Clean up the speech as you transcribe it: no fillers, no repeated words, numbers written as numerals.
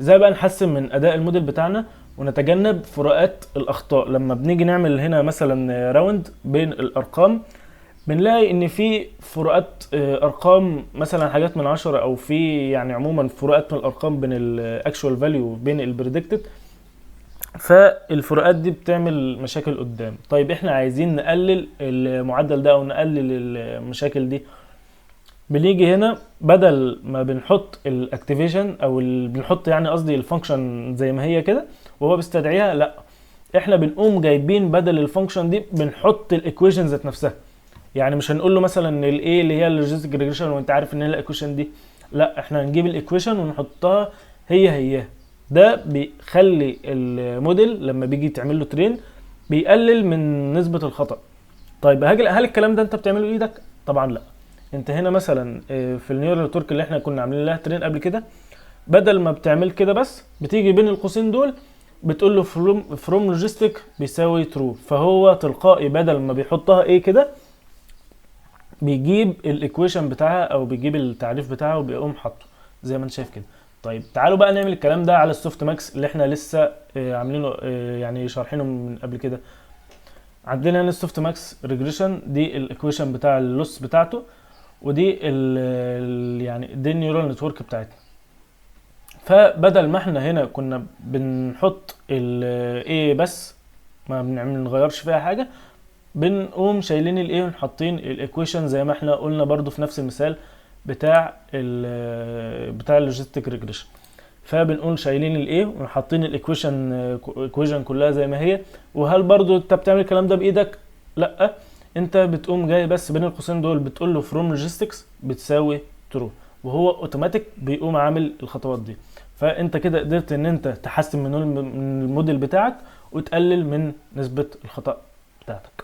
ازاي بقى نحسن من اداء الموديل بتاعنا ونتجنب فروقات الاخطاء؟ لما بنيجي نعمل هنا مثلا راوند بين الارقام، بنلاقي ان في فروقات ارقام، مثلا حاجات من 10، او في يعني عموما فروقات من الارقام بين الاكشوال فاليو وبين البريدكتد. فالفروقات دي بتعمل مشاكل قدام. طيب احنا عايزين نقلل المعدل ده او نقلل المشاكل دي. بنيجي هنا بدل ما بنحط الاكتيفيشن او بنحط يعني قصدي الفانكشن زي ما هي كده وهو بيستدعيها، لا، احنا بنقوم جايبين بدل الفانكشن دي بنحط الايكويشن ذات نفسها. يعني مش هنقول له مثلا الايه اللي هي اللوجيستيك ريجريشن وانت عارف ان هي الايكويشن دي، لا، احنا هنجيب الايكويشن ونحطها هي. ده بيخلي الموديل لما بيجي تعمل له ترين بيقلل من نسبة الخطأ. طيب هل الكلام ده انت بتعمله بايدك؟ طبعا لا. انت هنا مثلا في النيورال نتورك اللي احنا كنا عاملين لها ترين قبل كده، بدل ما بتعمل كده بس بتيجي بين القوسين دول بتقول له فروم لوجيستيك بيساوي ترو، فهو تلقائي بدل ما بيحطها ايه كده بيجيب الايكويشن بتاعها او بيجيب التعريف بتاعها وبيقوم حاطه زي ما انت شايف كده. طيب تعالوا بقى نعمل الكلام ده على السوفت ماكس اللي احنا لسه عاملينه يعني شارحينه من قبل كده. عندنا هنا السوفت ماكس ريجريشن، دي الايكويشن بتاع اللوس بتاعته، ودي يعني دي النيورال نتورك بتاعتنا. فبدل ما احنا هنا كنا بنحط ال A بس ما بنغيرش فيها حاجة، بنقوم شايلين ال A ونحطين الايكويشن زي ما احنا قلنا برضو في نفس المثال بتاع اللوجيستيك ريجريشن. فبنقول شايلين ال A وحاطين الايكويشن كلها زي ما هي. وهل برضو انت بتعمل الكلام ده بايدك؟ لا، انت بتقوم جاي بس بين القوسين دول بتقول له فروم لوجيستكس بتساوي ترو، وهو اوتوماتيك بيقوم عامل الخطوات دي. فانت كده قدرت ان انت تحسن من الموديل بتاعك وتقلل من نسبة الخطأ بتاعتك.